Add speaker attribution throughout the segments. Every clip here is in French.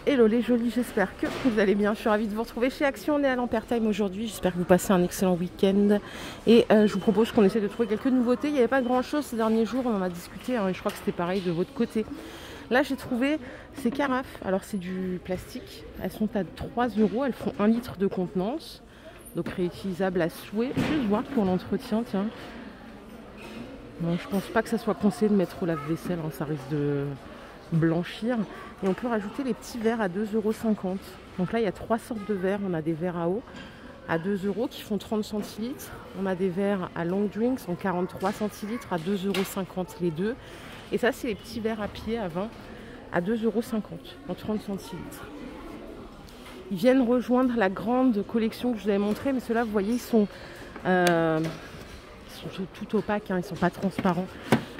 Speaker 1: Hello les jolis, j'espère que vous allez bien. Je suis ravie de vous retrouver chez Action. On est à l'Ampertime aujourd'hui. J'espère que vous passez un excellent week-end. Et je vous propose qu'on essaie de trouver quelques nouveautés. Il n'y avait pas grand-chose ces derniers jours. On en a discuté et je crois que c'était pareil de votre côté. Là, j'ai trouvé ces carafes. Alors, c'est du plastique. Elles sont à 3 €. Elles font 1 litre de contenance. Donc, réutilisables à souhait. Je vais voir pour l'entretien, tiens. Bon, je pense pas que ça soit conseillé de mettre au lave-vaisselle. Ça risque de blanchir. Et on peut rajouter les petits verres à 2,50 €. Donc là, il y a 3 sortes de verres. On a des verres à eau à 2 € qui font 30 centilitres. On a des verres à long drinks en 43 centilitres à 2,50 € les deux. Et ça, c'est les petits verres à pied à vin à 2,50 € en 30 centilitres. Ils viennent rejoindre la grande collection que je vous avais montrée. Mais ceux-là, vous voyez, ils sont tout opaques. Ils ne sont pas transparents.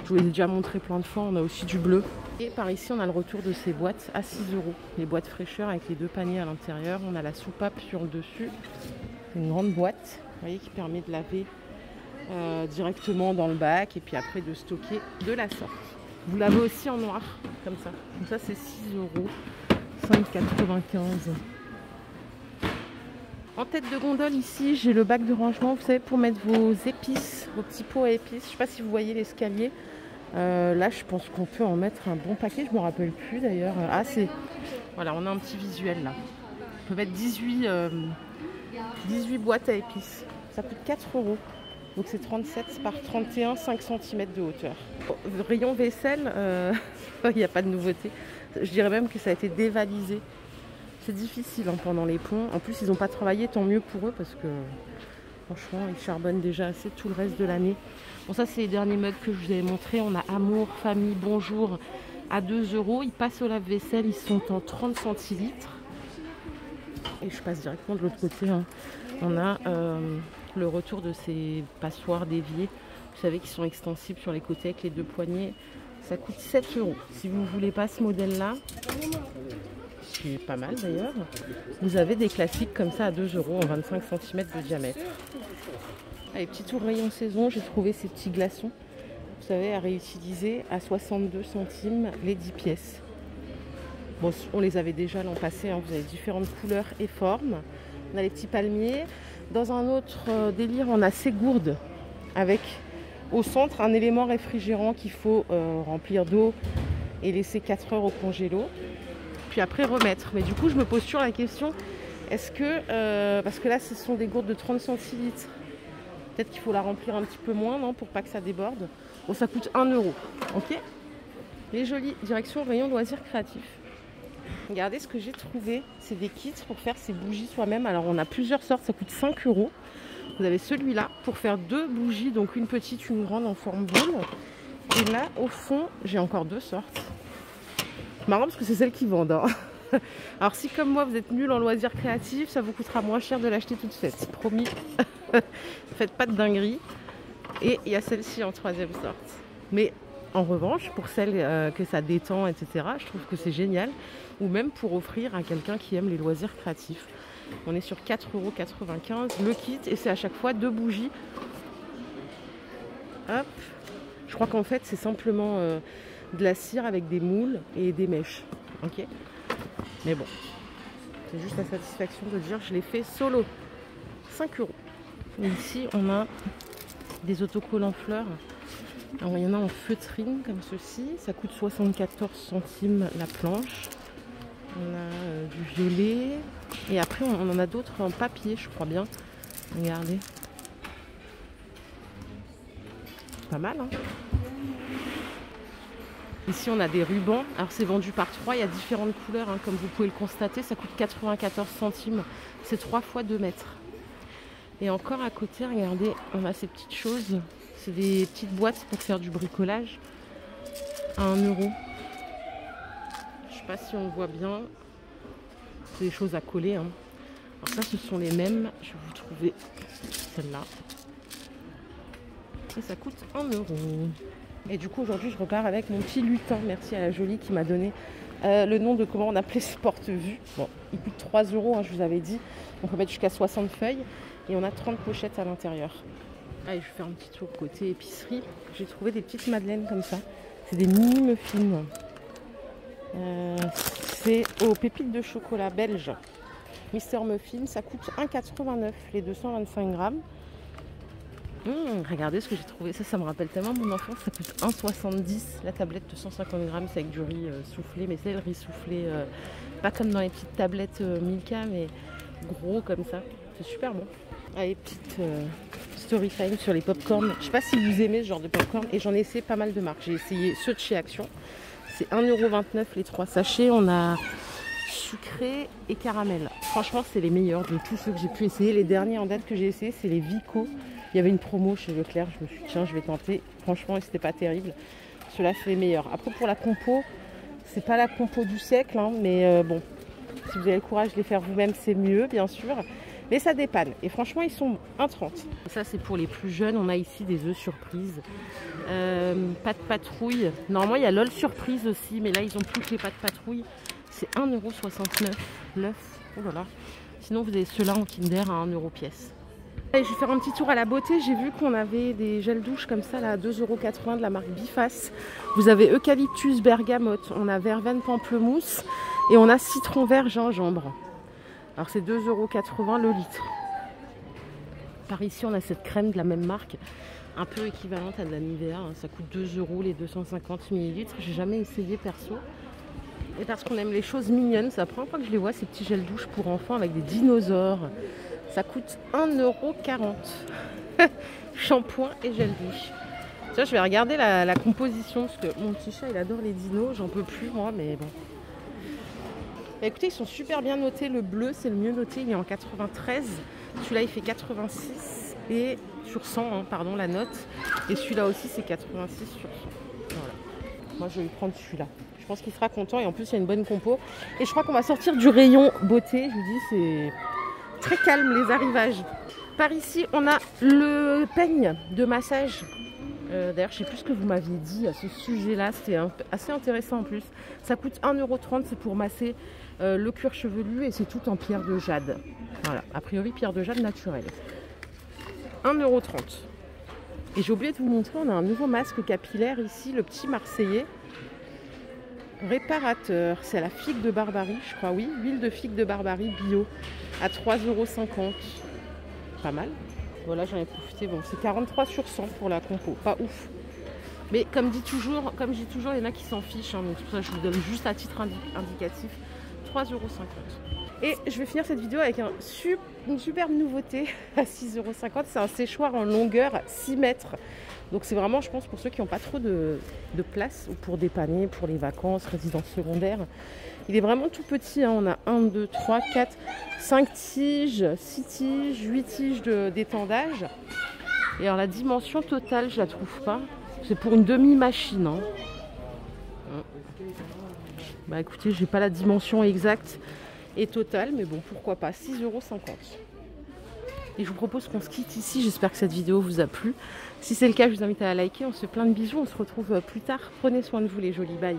Speaker 1: Je vous les ai déjà montré plein de fois. On a aussi du bleu. Et par ici, on a le retour de ces boîtes à 6 €. Les boîtes fraîcheur avec les deux paniers à l'intérieur. On a la soupape sur le dessus. C'est une grande boîte, vous voyez, qui permet de laver directement dans le bac et puis après de stocker de la sorte. Vous l'avez aussi en noir, comme ça. Donc ça, c'est 6 €, 5,95 €. En tête de gondole, ici, j'ai le bac de rangement, vous savez, pour mettre vos épices, vos petits pots à épices. Je ne sais pas si vous voyez l'escalier. Là, je pense qu'on peut en mettre un bon paquet. Je ne me rappelle plus d'ailleurs. Ah, c'est... Voilà, on a un petit visuel là. On peut mettre 18 boîtes à épices. Ça coûte 4 €. Donc c'est 37 par 31, 5 cm de hauteur. Rayon vaisselle, il n'y a pas de nouveauté. Je dirais même que ça a été dévalisé. C'est difficile pendant les ponts. En plus, ils n'ont pas travaillé, tant mieux pour eux parce que franchement, ils charbonnent déjà assez tout le reste de l'année. Bon, ça, c'est les derniers mugs que je vous avais montrés. On a Amour, Famille, Bonjour à 2 €. Ils passent au lave-vaisselle. Ils sont en 30 centilitres. Et je passe directement de l'autre côté. On a le retour de ces passoires d'évier. Vous savez, qui sont extensibles sur les côtés avec les deux poignées. Ça coûte 7 €. Si vous ne voulez pas ce modèle-là, qui est pas mal d'ailleurs, vous avez des classiques comme ça à 2 € en 25 cm de diamètre. Allez, petit tour rayon saison, j'ai trouvé ces petits glaçons, vous savez, à réutiliser à 62 centimes les 10 pièces. Bon, on les avait déjà l'an passé, vous avez différentes couleurs et formes. On a les petits palmiers. Dans un autre délire, on a ces gourdes avec au centre un élément réfrigérant qu'il faut remplir d'eau et laisser 4 heures au congélo. Puis après remettre. Mais du coup, je me pose toujours la question, est-ce que, parce que là, ce sont des gourdes de 30 centilitres, peut-être qu'il faut la remplir un petit peu moins, non, pour pas que ça déborde. Bon, ça coûte 1 €. Ok. Les jolies direction rayon loisirs créatifs. Regardez ce que j'ai trouvé. C'est des kits pour faire ces bougies soi-même. Alors, on a plusieurs sortes. Ça coûte 5 €. Vous avez celui-là pour faire 2 bougies, donc une petite, une grande en forme boule. Et là, au fond, j'ai encore 2 sortes. Marrant parce que c'est celles qui vendent. Alors, si comme moi, vous êtes nul en loisirs créatifs, ça vous coûtera moins cher de l'acheter toute faite. Promis. Faites pas de dinguerie. Et il y a celle-ci en 3e sorte. Mais en revanche, pour celles que ça détend, etc., je trouve que c'est génial. Ou même pour offrir à quelqu'un qui aime les loisirs créatifs. On est sur 4,95 € le kit et c'est à chaque fois 2 bougies. Hop. Je crois qu'en fait, c'est simplement de la cire avec des moules et des mèches. Ok. Mais bon, c'est juste la satisfaction de dire je l'ai fait solo. 5 €. Et ici, on a des autocollants fleurs. Alors, il y en a en feutrine comme ceci, ça coûte 74 centimes la planche. On a du violet et après on en a d'autres en papier, je crois bien. Regardez. Pas mal, hein. Ici on a des rubans, alors c'est vendu par 3, il y a différentes couleurs, comme vous pouvez le constater, ça coûte 94 centimes, c'est 3 fois 2 mètres. Et encore à côté, regardez, on a ces petites choses. C'est des petites boîtes pour faire du bricolage à 1 €. Je sais pas si on voit bien. C'est des choses à coller. Alors ça, ce sont les mêmes. Je vais vous trouver celle-là. Et ça coûte 1 €. Et du coup, aujourd'hui, je repars avec mon petit lutin. Merci à la jolie qui m'a donné le nom de comment on appelait ce porte-vue. Bon, il coûte 3 €, je vous avais dit. On peut mettre jusqu'à 60 feuilles. Et on a 30 pochettes à l'intérieur. Allez, je vais faire un petit tour côté épicerie. J'ai trouvé des petites madeleines comme ça. C'est des mini muffins. c'est aux pépites de chocolat belge. Mister Muffin, ça coûte 1,89 les 225 grammes. Regardez ce que j'ai trouvé, ça me rappelle tellement mon enfance, ça coûte 1,70 la tablette de 150 grammes, c'est avec du riz soufflé, mais c'est le riz soufflé, pas comme dans les petites tablettes Milka, mais gros comme ça, c'est super bon. Allez, petite story time sur les popcorn. Je sais pas si vous aimez ce genre de popcorn, et j'en ai essayé pas mal de marques. J'ai essayé ceux de chez Action, c'est 1,29 € les 3 sachets, on a sucré et caramel. Franchement, c'est les meilleurs de tous ceux que j'ai pu essayer. Les derniers en date que j'ai essayé, c'est les Vico. Il y avait une promo chez Leclerc, je me suis dit tiens, je vais tenter. Franchement, c'était pas terrible. Ceux-là, c'est les meilleurs. Après, pour la compo, c'est pas la compo du siècle, hein, mais bon, si vous avez le courage de les faire vous-même, c'est mieux, bien sûr. Mais ça dépanne. Et franchement, ils sont 1,30 €. Ça, c'est pour les plus jeunes. On a ici des œufs surprises. Pâte patrouille. Normalement, il y a LOL surprise aussi, mais là, ils ont plus que les pâtes patrouille. C'est 1,69 € l'œuf. Oh là là. Sinon, vous avez ceux-là en Kinder à 1 € pièce. Allez, je vais faire un petit tour à la beauté. J'ai vu qu'on avait des gels douche comme ça là, à 2,80 € de la marque Biface. Vous avez eucalyptus bergamote, on a verveine pamplemousse et on a citron vert gingembre. Alors c'est 2,80 € le litre. Par ici, on a cette crème de la même marque, un peu équivalente à de la Nivea. Ça coûte 2 € les 250 ml. J'ai jamais essayé perso. Et parce qu'on aime les choses mignonnes, c'est la première fois que je les vois, ces petits gels douche pour enfants avec des dinosaures. Ça coûte 1,40 €. Shampoing et gel douche. Tiens, je vais regarder la composition parce que mon petit chat il adore les dinos. J'en peux plus moi, mais bon. Bah, écoutez, ils sont super bien notés. Le bleu, c'est le mieux noté. Il est en 93. Celui-là, il fait 86 et sur 100, hein, pardon, la note. Et celui-là aussi, c'est 86 sur 100. Voilà. Moi, je vais lui prendre celui-là. Je pense qu'il sera content et en plus, il y a une bonne compo. Et je crois qu'on va sortir du rayon beauté. Je vous dis, c'est très calme les arrivages. Par ici, on a le peigne de massage. D'ailleurs, je sais plus ce que vous m'aviez dit à ce sujet-là. C'est assez intéressant en plus. Ça coûte 1,30 €. C'est pour masser le cuir chevelu et c'est tout en pierre de jade. Voilà, a priori pierre de jade naturelle. 1,30 €. Et j'ai oublié de vous montrer, on a un nouveau masque capillaire ici, le petit Marseillais. Réparateur, c'est à la figue de Barbarie, je crois, oui. Huile de figue de Barbarie bio à 3,50 €. Pas mal. Voilà, j'en ai profité. Bon, c'est 43 sur 100 pour la compo. Pas ouf. Mais comme je dis toujours, il y en a qui s'en fichent. Hein, donc c'est pour ça que je vous donne juste à titre indicatif 3,50 €. Et je vais finir cette vidéo avec une superbe nouveauté à 6,50 €. C'est un séchoir en longueur 6 mètres. Donc c'est vraiment, je pense, pour ceux qui n'ont pas trop de place ou pour dépanner, pour les vacances, résidence secondaire. Il est vraiment tout petit, hein. On a 1, 2, 3, 4, 5 tiges, 6 tiges, 8 tiges d'étendage. Et alors la dimension totale, je la trouve pas. C'est pour une demi-machine. Hein. Bah écoutez, j'ai pas la dimension exacte et totale, mais bon, pourquoi pas. 6,50 €. Et je vous propose qu'on se quitte ici. J'espère que cette vidéo vous a plu. Si c'est le cas, je vous invite à la liker. On se fait plein de bisous. On se retrouve plus tard. Prenez soin de vous les jolis. Bye.